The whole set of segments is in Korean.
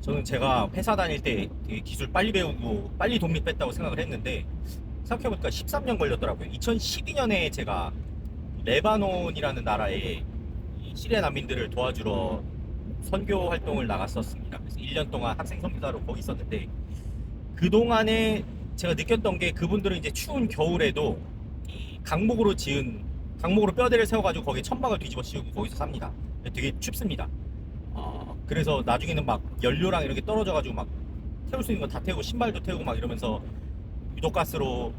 저는 제가 회사 다닐 때 되게 기술 빨리 배우고 빨리 독립했다고 생각을 했는데 생각해보니까 13년 걸렸더라고요. 2012년에 제가 레바논이라는 나라에 이 시리아 난민들을 도와주러 선교 활동을 나갔었습니다. 그래서 1년 동안 학생 선교사로 거기 있었는데 그동안에 제가 느꼈던 게 그분들은 이제 추운 겨울에도 이 강목으로 뼈대를 세워가지고 거기에 천막을 뒤집어 씌우고 거기서 삽니다. 되게 춥습니다. 그래서 나중에는 막 연료랑 이렇게 떨어져가지고 막 태울 수 있는 거 다 태우고 신발도 태우고 막 이러면서 유독가스로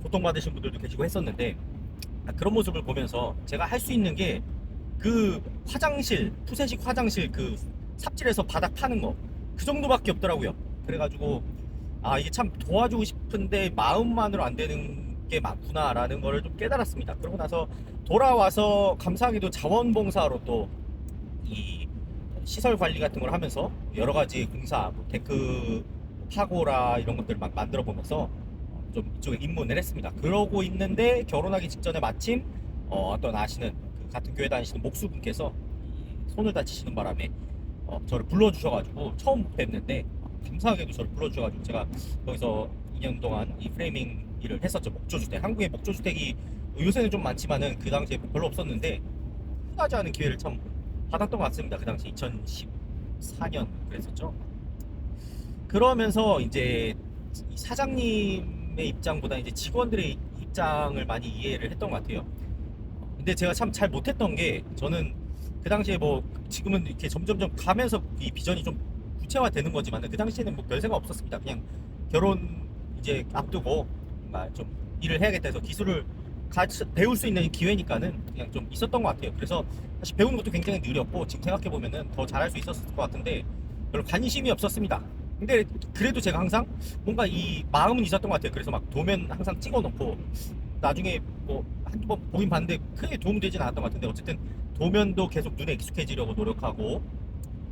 고통받으신 분들도 계시고 했었는데 그런 모습을 보면서 제가 할 수 있는 게 그 화장실, 푸세식 화장실 그 삽질해서 바닥 파는 거 그 정도밖에 없더라고요. 그래가지고 이게 참 도와주고 싶은데 마음만으로 안 되는 게 많구나라는 거를 좀 깨달았습니다. 그러고 나서 돌아와서 감사하게도 자원봉사로 또 이 시설 관리 같은 걸 하면서 여러 가지 공사, 뭐 데크 파고라 이런 것들을 막 만들어 보면서 좀 이쪽에 입문을 했습니다. 그러고 있는데 결혼하기 직전에 마침 어떤 아시는 그 같은 교회 다니시는 목수분께서 이 손을 다치시는 바람에 저를 불러주셔가지고 처음 뵀는데 감사하게도 저를 불러주셔가지고 제가 거기서 2년 동안 이 프레이밍 일을 했었죠. 목조주택. 한국에 목조주택이 요새는 좀 많지만은 그 당시에 별로 없었는데 흔하지 않은 기회를 참 받았던 것 같습니다. 그 당시 2014년 그랬었죠. 그러면서 이제 이 사장님의 입장보다 이제 직원들의 입장을 많이 이해를 했던 것 같아요. 근데 제가 참 잘 못했던 게 저는 그 당시에 뭐 지금은 이렇게 점점점 가면서 이 비전이 좀 구체화되는 거지만 그 당시에는 뭐 별 생각 없었습니다. 그냥 결혼 이제 앞두고 뭔가 좀 일을 해야겠다 해서 기술을 배울 수 있는 기회니까는 그냥 좀 있었던 것 같아요. 그래서 사실 배우는 것도 굉장히 느렸고 지금 생각해 보면은 더 잘할 수 있었을 것 같은데 별로 관심이 없었습니다. 근데 그래도 제가 항상 뭔가 이 마음은 있었던 것 같아요. 그래서 막 도면 항상 찍어 놓고 나중에 뭐 한두 번 보긴 봤는데 크게 도움 되진 않았던 것 같은데 어쨌든 도면도 계속 눈에 익숙해지려고 노력하고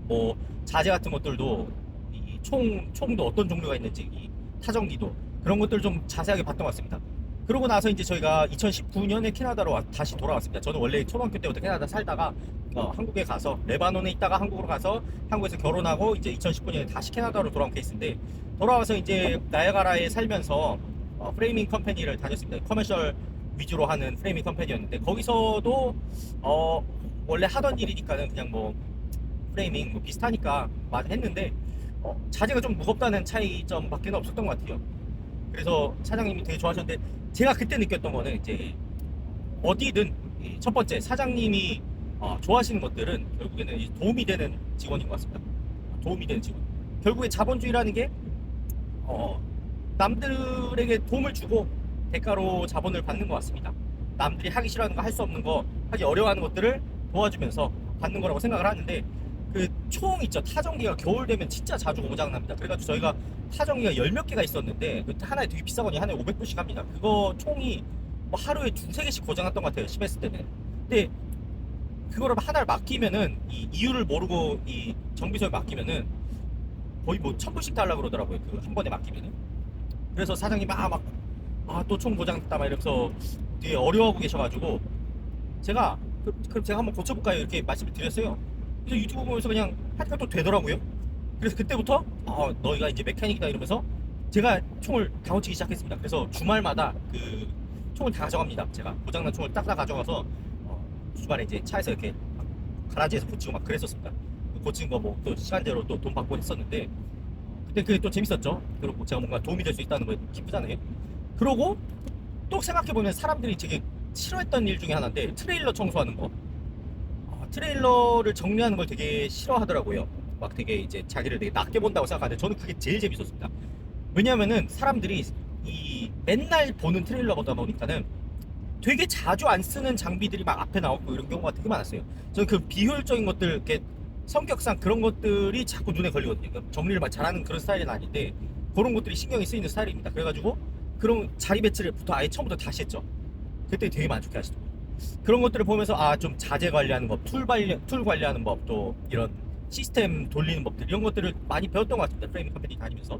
뭐 자재 같은 것들도 이 총도 어떤 종류가 있는지 이 타전기도 그런 것들 좀 자세하게 봤던 것 같습니다. 그러고 나서 이제 저희가 2019년에 캐나다로 다시 돌아왔습니다. 저는 원래 초등학교 때부터 캐나다 살다가 한국에 가서 레바논에 있다가 한국으로 가서 한국에서 결혼하고 이제 2019년에 다시 캐나다로 돌아온 케이스인데 돌아와서 이제 나야가라에 살면서 프레이밍 컴퍼니를 다녔습니다. 커머셜 위주로 하는 프레이밍 컴퍼니였는데 거기서도 원래 하던 일이니까는 그냥 뭐 프레이밍 뭐 비슷하니까 많이 했는데 자재가 좀 무겁다는 차이점밖에 없었던 것 같아요. 그래서 사장님이 되게 좋아하셨는데 제가 그때 느꼈던 거는 이제 어디든 첫 번째 사장님이 좋아하시는 것들은 결국에는 도움이 되는 직원인 것 같습니다. 도움이 되는 직원. 결국에 자본주의라는 게 남들에게 도움을 주고 대가로 자본을 받는 것 같습니다. 남들이 하기 싫어하는 거 할 수 없는 거 하기 어려워하는 것들을 도와주면서 받는 거라고 생각을 하는데 그 총 있죠. 타전기가 겨울 되면 진짜 자주 고장납니다. 그래가지고 저희가 타전기가 열 몇 개가 있었는데 그 하나에 되게 비싸거든요. 하나에 500불씩 합니다. 그거 총이 뭐 하루에 두세 개씩 고장났던 것 같아요. 심했을 때는. 근데 그거를 하나를 맡기면은 이 이유를 모르고 이 정비소에 맡기면은 거의 뭐 1000불씩 달라고 그러더라고요. 그 한 번에 맡기면은. 그래서 사장님이 또 총 고장났다 막 이러면서 되게 어려워하고 계셔가지고 제가 그럼 제가 한번 고쳐볼까요? 이렇게 말씀을 드렸어요. 그래서 유튜브 보면서 그냥 하니까 또 되더라고요. 그래서 그때부터 너희가 이제 메카닉이다 이러면서 제가 총을 다 고치기 시작했습니다. 그래서 주말마다 그 총을 다 가져갑니다. 제가 고장난 총을 딱 다 가져가서 주말에 이제 차에서 이렇게 가라지에서 고치고 막 그랬었습니다. 고친 거 뭐 또 시간제로 또 돈 받고 했었는데 그때 그게 또 재밌었죠. 그리고 제가 뭔가 도움이 될 수 있다는 거 기쁘잖아요. 그러고 또 생각해보면 사람들이 되게 싫어했던 일 중에 하나인데 트레일러 청소하는 거. 트레일러를 정리하는 걸 되게 싫어하더라고요. 막 되게 이제 자기를 되게 낮게 본다고 생각하는데 저는 그게 제일 재밌었습니다. 왜냐면은 사람들이 이 맨날 보는 트레일러 보다 보니까는 되게 자주 안 쓰는 장비들이 막 앞에 나오고 이런 경우가 되게 많았어요. 저는 그 비효율적인 것들, 이렇게 성격상 그런 것들이 자꾸 눈에 걸리거든요. 그러니까 정리를 막 잘하는 그런 스타일은 아닌데 그런 것들이 신경이 쓰이는 스타일입니다. 그래가지고 그런 자리 배치를부터 아예 처음부터 다시 했죠. 그때 되게 만족해 하시더라고요. 그런 것들을 보면서 좀 자재 관리하는 법, 툴 관리하는 법, 또 이런 시스템 돌리는 법들 이런 것들을 많이 배웠던 것 같습니다. 프레임 컴퍼니 다니면서.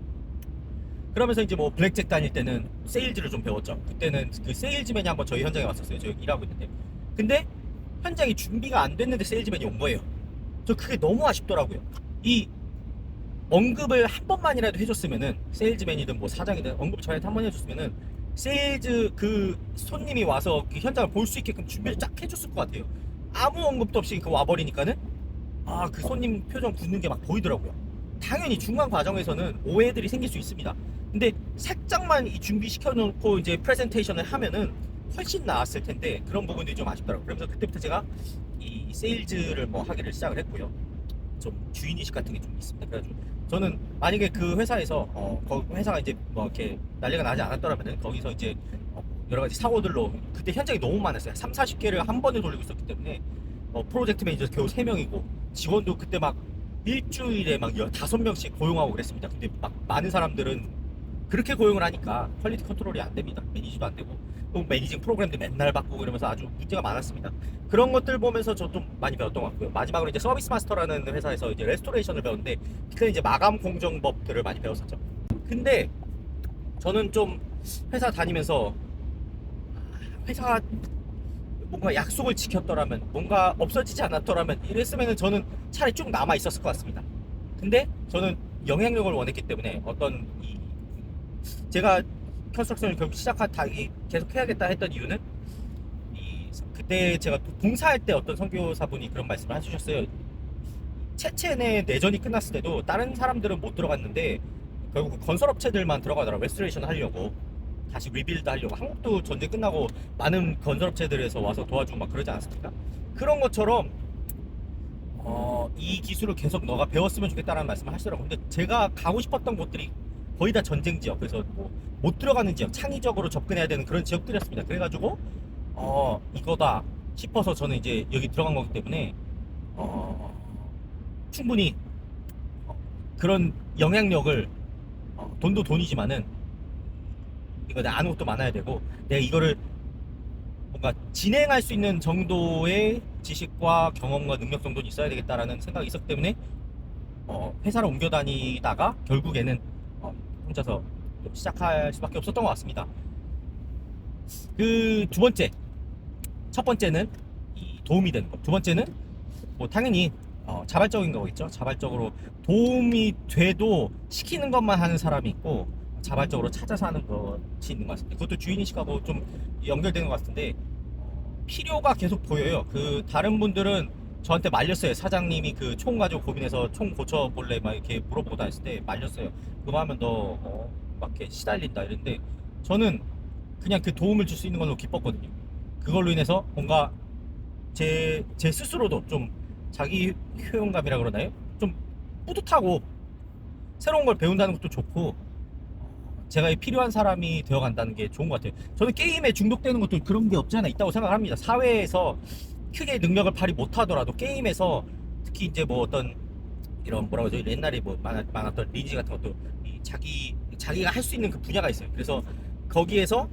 그러면서 이제 뭐 블랙잭 다닐 때는 세일즈를 좀 배웠죠. 그때는 그 세일즈맨이 한번 저희 현장에 왔었어요. 저 여기 일하고 있는데. 근데 현장이 준비가 안 됐는데 세일즈맨이 온 거예요. 저 그게 너무 아쉽더라고요. 이 언급을 한 번만이라도 해줬으면은 세일즈맨이든 뭐 사장이든 언급을 저희한테 한 번 해줬으면은 세일즈 그 손님이 와서 그 현장을 볼 수 있게끔 준비를 쫙 해줬을 것 같아요. 아무 언급도 없이 그 와버리니까는 그 손님 표정 굳는 게 막 보이더라고요. 당연히 중간 과정에서는 오해들이 생길 수 있습니다. 근데 살짝만 이 준비시켜 놓고 이제 프레젠테이션을 하면은 훨씬 나았을 텐데 그런 부분들이 좀 아쉽더라고요. 그래서 그때부터 제가 이 세일즈를 뭐 하기를 시작을 했고요. 좀 주인의식 같은 게 좀 있습니다. 그래가지고 저는 만약에 그 회사에서 회사가 이제 뭐 이렇게 난리가 나지 않았더라면은 거기서 이제 여러 가지 사고들로 그때 현장이 너무 많았어요. 3, 40개를 한 번에 돌리고 있었기 때문에 프로젝트 매니저 겨우 3명이고 직원도 그때 막 일주일에 막 15명씩 고용하고 그랬습니다. 근데 막 많은 사람들은 그렇게 고용을 하니까 퀄리티 컨트롤이 안 됩니다. 매니지도 안 되고 또 매니징 프로그램도 맨날 바꾸고 이러면서 아주 문제가 많았습니다. 그런 것들 보면서 저 좀 많이 배웠던 것 같고요. 마지막으로 이제 서비스 마스터라는 회사에서 이제 레스토레이션을 배웠는데 그때 이제 마감 공정법들을 많이 배웠었죠. 근데 저는 좀 회사 다니면서 회사가 뭔가 약속을 지켰더라면 뭔가 없어지지 않았더라면 이랬으면 저는 차라리 쭉 남아 있었을 것 같습니다. 근데 저는 영향력을 원했기 때문에 어떤 제가 컨스트럭션을 결국 시작하기 계속 해야겠다 했던 이유는 그때 제가 봉사할 때 어떤 선교사분이 그런 말씀을 해주셨어요. 체첸의 내전이 끝났을 때도 다른 사람들은 못 들어갔는데 결국 건설업체들만 들어가더라고요. 레스토레이션 하려고 다시 리빌드 하려고. 한국도 전쟁 끝나고 많은 건설업체들에서 와서 도와주고 막 그러지 않았습니까? 그런 것처럼 이 기술을 계속 너가 배웠으면 좋겠다라는 말씀을 하시더라고요. 근데 제가 가고 싶었던 곳들이 거의 다 전쟁 지역, 그래서 뭐 못 들어가는 지역, 창의적으로 접근해야 되는 그런 지역들이었습니다. 그래가지고 이거다 싶어서 저는 이제 여기 들어간 거기 때문에 충분히 그런 영향력을 돈도 돈이지만은 이거 내가 아는 것도 많아야 되고 내가 이거를 뭔가 진행할 수 있는 정도의 지식과 경험과 능력 정도는 있어야 되겠다라는 생각이 있었기 때문에 회사를 옮겨 다니다가 결국에는 혼자서 시작할 수밖에 없었던 것 같습니다. 그 두 번째, 첫 번째는 이 도움이 되는 것, 두 번째는 뭐 당연히 자발적인 거겠죠. 자발적으로 도움이 돼도 시키는 것만 하는 사람이 있고 자발적으로 찾아서 하는 것이 있는 것 같습니다. 그것도 주인의식하고 좀 연결되는 것 같은데 필요가 계속 보여요. 그 다른 분들은 저한테 말렸어요. 사장님이 그 총 가지고 고민해서 총 고쳐볼래 막 이렇게 물어보고 다녔을 때 말렸어요. 그거 하면 너 막 이렇게 시달린다 이랬는데 저는 그냥 그 도움을 줄 수 있는 걸로 기뻤거든요. 그걸로 인해서 뭔가 제 스스로도 좀 자기 효용감이라 그러나요? 좀 뿌듯하고 새로운 걸 배운다는 것도 좋고 제가 필요한 사람이 되어간다는 게 좋은 것 같아요. 저는 게임에 중독되는 것도 그런 게 없지 않아 있다고 생각합니다. 사회에서 크게 능력을 발휘 못하더라도 게임에서 특히 이제 뭐 어떤 이런 뭐라고 하죠? 옛날에 뭐 많았던 리니지 같은 것도 자기가 할 수 있는 그 분야가 있어요. 그래서 거기에서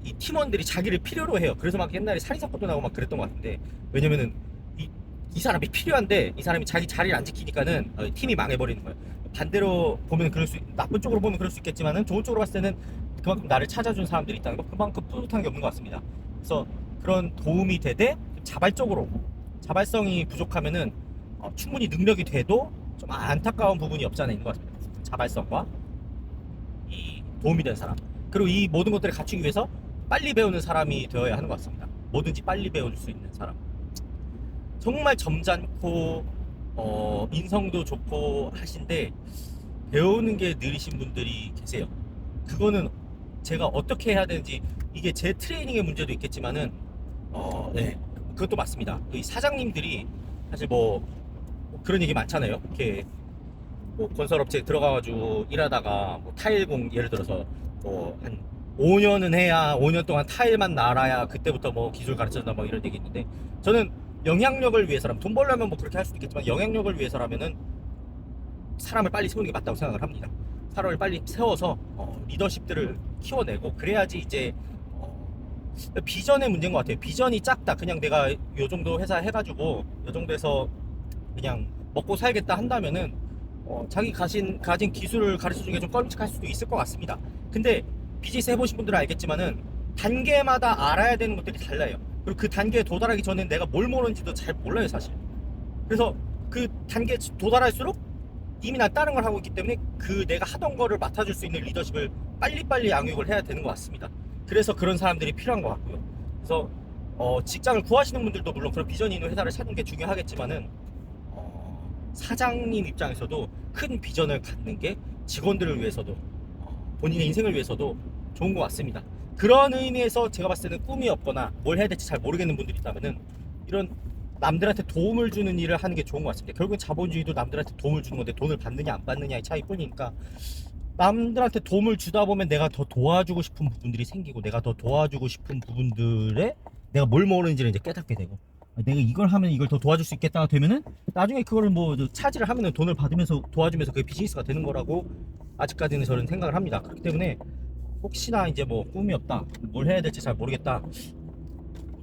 이 팀원들이 자기를 필요로 해요. 그래서 막 옛날에 살인사건도 나고 막 그랬던 것 같은데 왜냐면은 이 사람이 필요한데 이 사람이 자기 자리를 안 지키니까는 팀이 망해버리는 거예요. 반대로 보면 나쁜 쪽으로 보면 그럴 수 있겠지만은 좋은 쪽으로 봤을 때는 그만큼 나를 찾아준 사람들이 있다는 거 그만큼 뿌듯한 게 없는 것 같습니다. 그래서 그런 도움이 되되 자발성이 부족하면은 충분히 능력이 돼도 좀 안타까운 부분이 없지 않아 있는 것 같습니다. 자발성과 이 도움이 되는 사람 그리고 이 모든 것들을 갖추기 위해서 빨리 배우는 사람이 되어야 하는 것 같습니다. 뭐든지 빨리 배울 수 있는 사람. 정말 점잖고 인성도 좋고 하신데 배우는 게 느리신 분들이 계세요. 그거는 제가 어떻게 해야 되는지 이게 제 트레이닝의 문제도 있겠지만은 네 그것도 맞습니다. 이 사장님들이 사실 뭐 그런 얘기 많잖아요. 이렇게 뭐 건설업체에 들어가가지고 일하다가 뭐 타일공 예를 들어서 뭐 한 5년은 해야 5년 동안 타일만 날아야 그때부터 뭐 기술 가르쳐준다 뭐 이런 얘기 있는데 저는 영향력을 위해서라면 돈 벌려면 뭐 그렇게 할 수도 있겠지만 영향력을 위해서라면은 사람을 빨리 세우는 게 맞다고 생각을 합니다. 사람을 빨리 세워서 리더십들을 키워내고 그래야지 이제 비전의 문제인 것 같아요. 비전이 작다. 그냥 내가 요 정도 회사 해가지고 요 정도에서 그냥 먹고 살겠다 한다면은 자기 가진 기술을 가르쳐주는 게 좀 꺼림칙할 수도 있을 것 같습니다. 근데 비즈니스 해보신 분들은 알겠지만은 단계마다 알아야 되는 것들이 달라요. 그리고 그 단계에 도달하기 전에 내가 뭘 모르는지도 잘 몰라요 사실. 그래서 그 단계에 도달할수록 이미 난 다른 걸 하고 있기 때문에 그 내가 하던 거를 맡아줄 수 있는 리더십을 빨리빨리 양육을 해야 되는 것 같습니다. 그래서 그런 사람들이 필요한 것 같고요. 그래서 직장을 구하시는 분들도 물론 그런 비전이 있는 회사를 찾는 게 중요하겠지만은 사장님 입장에서도 큰 비전을 갖는 게 직원들을 위해서도 본인의 인생을 위해서도 좋은 것 같습니다. 그런 의미에서 제가 봤을 때는 꿈이 없거나 뭘 해야 될지 잘 모르겠는 분들이 있다면은 이런 남들한테 도움을 주는 일을 하는 게 좋은 것 같습니다. 결국엔 자본주의도 남들한테 도움을 주는 건데 돈을 받느냐 안 받느냐의 차이뿐이니까 남들한테 도움을 주다 보면 내가 더 도와주고 싶은 부분들이 생기고 내가 더 도와주고 싶은 부분들에 내가 뭘 모르는지를 이제 깨닫게 되고 내가 이걸 하면 이걸 더 도와줄 수 있겠다 되면은 나중에 그거를 뭐 차지를 하면은 돈을 받으면서 도와주면서 그게 비즈니스가 되는 거라고 아직까지는 저는 생각을 합니다. 그렇기 때문에 혹시나 이제 뭐 꿈이 없다, 뭘 해야 될지 잘 모르겠다,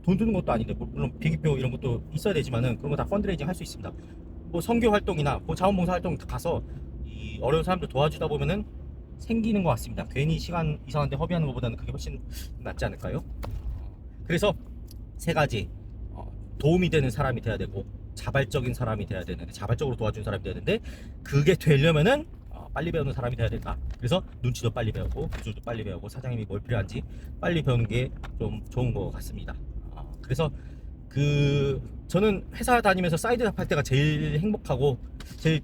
돈 드는 것도 아닌데 물론 비기표 이런 것도 있어야 되지만은 그런 거 다 펀드레이징 할 수 있습니다. 뭐 선교 활동이나 뭐 자원봉사 활동 가서 이 어려운 사람들 도와주다 보면은 생기는 것 같습니다. 괜히 시간 이상한데 허비하는 것보다는 그게 훨씬 낫지 않을까요? 그래서 세 가지 도움이 되는 사람이 돼야 되고 자발적인 사람이 돼야 되는데 자발적으로 도와주는 사람이 돼야 되는데 그게 되려면은 빨리 배우는 사람이 돼야 된다. 그래서 눈치도 빨리 배우고 기술도 빨리 배우고 사장님이 뭘 필요한지 빨리 배우는 게 좀 좋은 것 같습니다. 그래서 저는 회사 다니면서 사이드 잡 할 때가 제일 행복하고 제일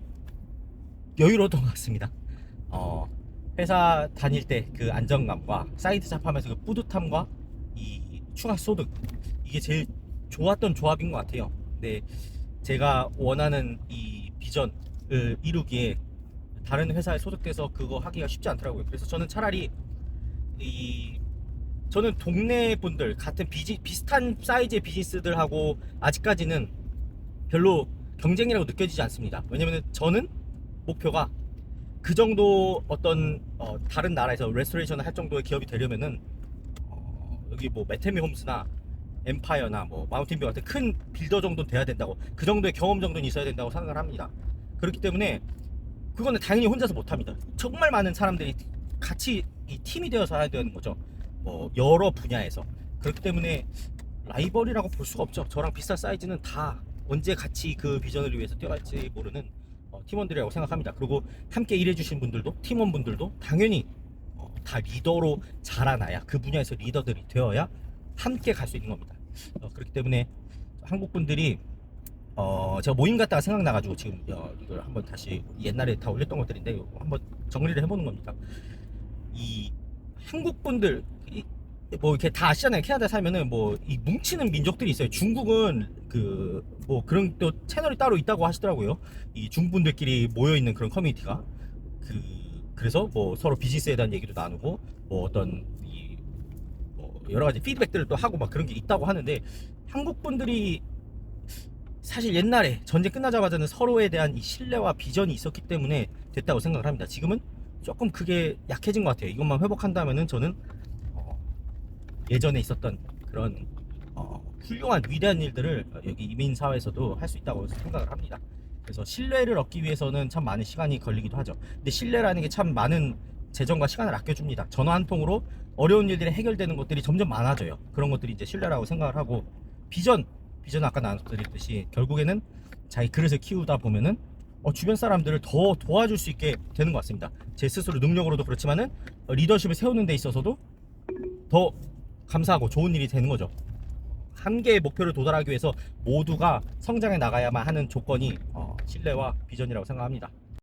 여유로웠던 것 같습니다. 회사 다닐 때 그 안정감과 사이드 잡하면서 그 뿌듯함과 이 추가 소득 이게 제일 좋았던 조합인 것 같아요. 근데 제가 원하는 이 비전을 이루기에 다른 회사에 소속돼서 그거 하기가 쉽지 않더라고요. 그래서 저는 차라리 저는 동네 분들 같은 비슷한 사이즈의 비즈니스들하고 아직까지는 별로 경쟁이라고 느껴지지 않습니다. 왜냐면 저는 목표가 그 정도 어떤 다른 나라에서 레스토레이션을 할 정도의 기업이 되려면은 여기 뭐 메테미 홈스나 엠파이어나 뭐 마운틴뷰 같은 큰 빌더 정도는 돼야 된다고, 그 정도의 경험 정도는 있어야 된다고 생각을 합니다. 그렇기 때문에 그거는 당연히 혼자서 못합니다. 정말 많은 사람들이 같이 이 팀이 되어서 해야 되는 거죠. 뭐 여러 분야에서. 그렇기 때문에 라이벌이라고 볼 수가 없죠. 저랑 비슷한 사이즈는 다 언제 같이 그 비전을 위해서 뛰어갈지 모르는 팀원들이라고 생각합니다. 그리고 함께 일해주신 분들도, 팀원분들도 당연히 다 리더로 자라나야, 그 분야에서 리더들이 되어야 함께 갈 수 있는 겁니다. 그렇기 때문에 한국 분들이 제가 모임 갔다가 생각나가지고 지금 이걸 한번 다시 옛날에 다 올렸던 것들인데 한번 정리를 해보는 겁니다. 이 한국 분들 뭐 이렇게 다 아시잖아요. 캐나다 살면은 뭐 이 뭉치는 민족들이 있어요. 중국은 그 뭐 그런 또 채널이 따로 있다고 하시더라고요. 이 중분들끼리 모여 있는 그런 커뮤니티가 그래서 뭐 서로 비즈니스에 대한 얘기도 나누고 뭐 어떤 뭐 여러 가지 피드백들을 또 하고 막 그런 게 있다고 하는데 한국 분들이 사실 옛날에 전쟁 끝나자마자는 서로에 대한 이 신뢰와 비전이 있었기 때문에 됐다고 생각을 합니다. 지금은 조금 그게 약해진 것 같아요. 이것만 회복한다면은 저는 예전에 있었던 그런 훌륭한 위대한 일들을 여기 이민 사회에서도 할 수 있다고 생각을 합니다. 그래서 신뢰를 얻기 위해서는 참 많은 시간이 걸리기도 하죠. 근데 신뢰라는 게 참 많은 재정과 시간을 아껴줍니다. 전화 한 통으로 어려운 일들이 해결되는 것들이 점점 많아져요. 그런 것들이 이제 신뢰라고 생각을 하고 비전은 아까 나눠드렸듯이 결국에는 자기 그릇을 키우다 보면은 주변 사람들을 더 도와줄 수 있게 되는 것 같습니다. 제 스스로 능력으로도 그렇지만은 리더십을 세우는 데 있어서도 더 감사하고 좋은 일이 되는 거죠. 한 개의 목표를 도달하기 위해서 모두가 성장해 나가야만 하는 조건이 신뢰와 비전이라고 생각합니다.